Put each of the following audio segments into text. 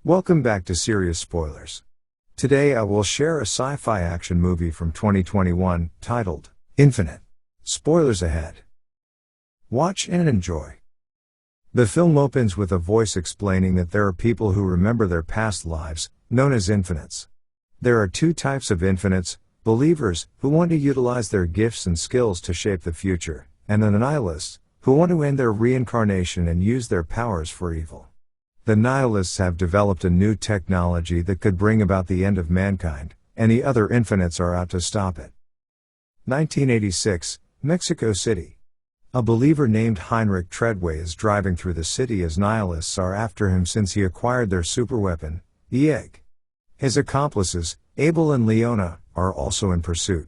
Welcome back to Serious Spoilers. Today I will share a sci-fi action movie from 2021, titled, Infinite. Spoilers ahead. Watch and enjoy. The film opens with a voice explaining that there are people who remember their past lives, known as infinites. There are two types of infinites: believers, who want to utilize their gifts and skills to shape the future, and the nihilists, who want to end their reincarnation and use their powers for evil. The nihilists have developed a new technology that could bring about the end of mankind, and the other infinites are out to stop it. 1986, Mexico City. A believer named Heinrich Treadway is driving through the city as nihilists are after him since he acquired their superweapon, the egg. His accomplices, Abel and Leona, are also in pursuit.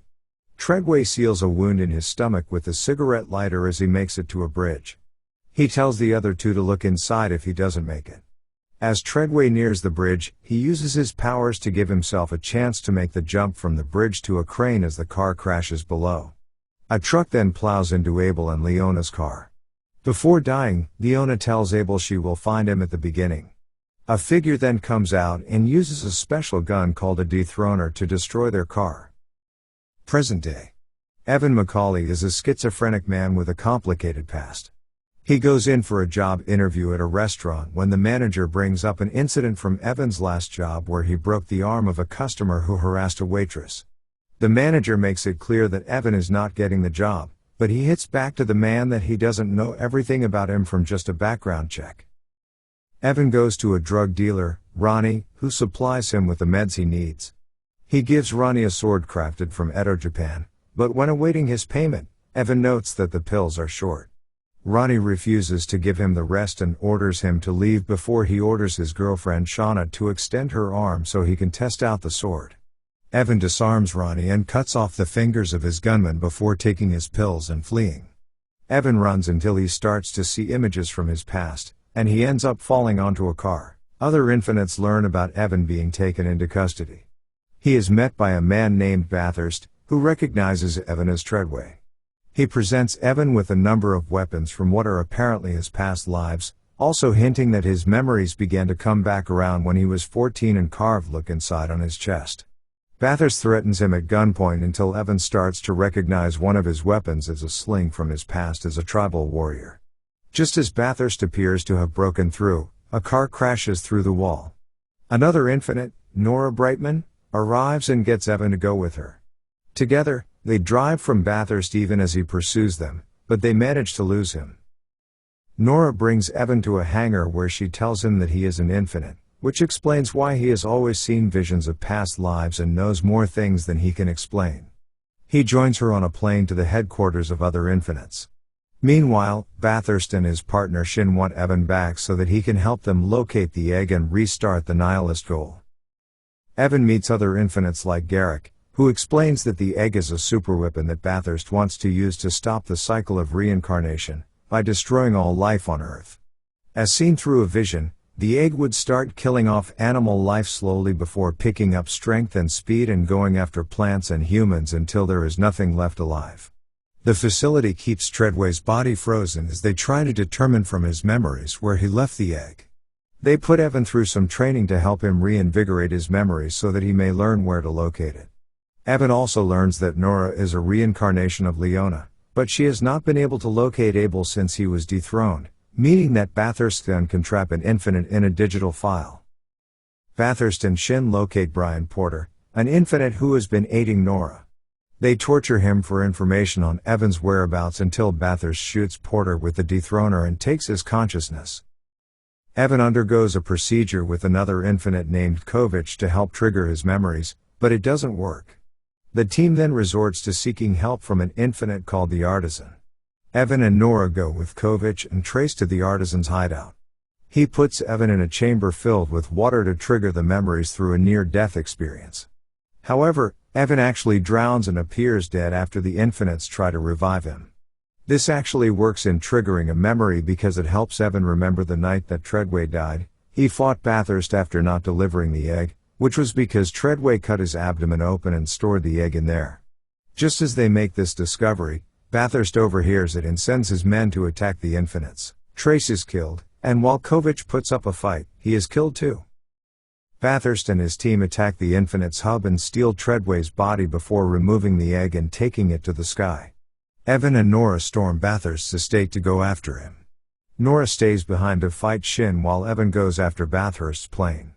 Treadway seals a wound in his stomach with a cigarette lighter as he makes it to a bridge. He tells the other two to look inside if he doesn't make it. As Treadway nears the bridge, he uses his powers to give himself a chance to make the jump from the bridge to a crane as the car crashes below. A truck then plows into Abel and Leona's car. Before dying, Leona tells Abel she will find him at the beginning. A figure then comes out and uses a special gun called a dethroner to destroy their car. Present day. Evan McCauley is a schizophrenic man with a complicated past. He goes in for a job interview at a restaurant when the manager brings up an incident from Evan's last job where he broke the arm of a customer who harassed a waitress. The manager makes it clear that Evan is not getting the job, but he hits back to the man that he doesn't know everything about him from just a background check. Evan goes to a drug dealer, Ronnie, who supplies him with the meds he needs. He gives Ronnie a sword crafted from Edo, Japan, but when awaiting his payment, Evan notes that the pills are short. Ronnie refuses to give him the rest and orders him to leave before he orders his girlfriend Shauna to extend her arm so he can test out the sword. Evan disarms Ronnie and cuts off the fingers of his gunman before taking his pills and fleeing. Evan runs until he starts to see images from his past, and he ends up falling onto a car. Other infinites learn about Evan being taken into custody. He is met by a man named Bathurst, who recognizes Evan as Treadway. He presents Evan with a number of weapons from what are apparently his past lives, also hinting that his memories began to come back around when he was 14 and carved "Look inside" on his chest. Bathurst threatens him at gunpoint until Evan starts to recognize one of his weapons as a sling from his past as a tribal warrior. Just as Bathurst appears to have broken through, a car crashes through the wall. Another infinite, Nora Brightman, arrives and gets Evan to go with her. Together, they drive from Bathurst even as he pursues them, but they manage to lose him. Nora brings Evan to a hangar where she tells him that he is an infinite, which explains why he has always seen visions of past lives and knows more things than he can explain. He joins her on a plane to the headquarters of other infinites. Meanwhile, Bathurst and his partner Shin want Evan back so that he can help them locate the egg and restart the nihilist goal. Evan meets other infinites like Garrick, who explains that the egg is a superweapon that Bathurst wants to use to stop the cycle of reincarnation, by destroying all life on Earth. As seen through a vision, the egg would start killing off animal life slowly before picking up strength and speed and going after plants and humans until there is nothing left alive. The facility keeps Treadway's body frozen as they try to determine from his memories where he left the egg. They put Evan through some training to help him reinvigorate his memories so that he may learn where to locate it. Evan also learns that Nora is a reincarnation of Leona, but she has not been able to locate Abel since he was dethroned, meaning that Bathurst then can trap an infinite in a digital file. Bathurst and Shin locate Brian Porter, an infinite who has been aiding Nora. They torture him for information on Evan's whereabouts until Bathurst shoots Porter with the dethroner and takes his consciousness. Evan undergoes a procedure with another infinite named Kovich to help trigger his memories, but it doesn't work. The team then resorts to seeking help from an infinite called the Artisan. Evan and Nora go with Kovich and trace to the Artisan's hideout. He puts Evan in a chamber filled with water to trigger the memories through a near-death experience. However, Evan actually drowns and appears dead after the infinites try to revive him. This actually works in triggering a memory because it helps Evan remember the night that Treadway died. He fought Bathurst after not delivering the egg, which was because Treadway cut his abdomen open and stored the egg in there. Just as they make this discovery, Bathurst overhears it and sends his men to attack the infinites. Trace is killed, and while Kovich puts up a fight, he is killed too. Bathurst and his team attack the Infinite's hub and steal Treadway's body before removing the egg and taking it to the sky. Evan and Nora storm Bathurst's estate to go after him. Nora stays behind to fight Shin while Evan goes after Bathurst's plane.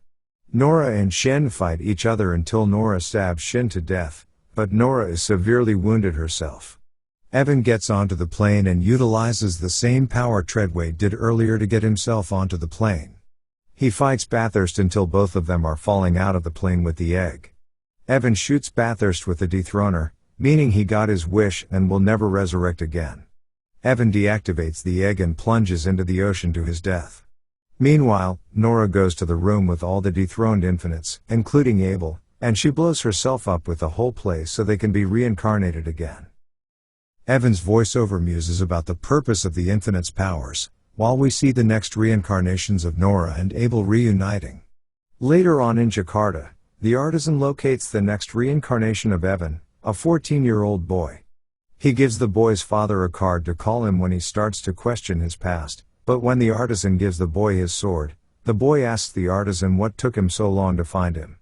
Nora and Shin fight each other until Nora stabs Shin to death, but Nora is severely wounded herself. Evan gets onto the plane and utilizes the same power Treadway did earlier to get himself onto the plane. He fights Bathurst until both of them are falling out of the plane with the egg. Evan shoots Bathurst with the dethroner, meaning he got his wish and will never resurrect again. Evan deactivates the egg and plunges into the ocean to his death. Meanwhile, Nora goes to the room with all the dethroned Infinites, including Abel, and she blows herself up with the whole place so they can be reincarnated again. Evan's voiceover muses about the purpose of the Infinite's powers, while we see the next reincarnations of Nora and Abel reuniting. Later on in Jakarta, the artisan locates the next reincarnation of Evan, a 14-year-old boy. He gives the boy's father a card to call him when he starts to question his past, but when the artisan gives the boy his sword, the boy asks the artisan what took him so long to find him.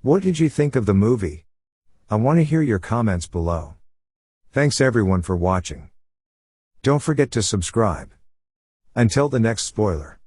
What did you think of the movie? I want to hear your comments below. Thanks everyone for watching. Don't forget to subscribe. Until the next spoiler.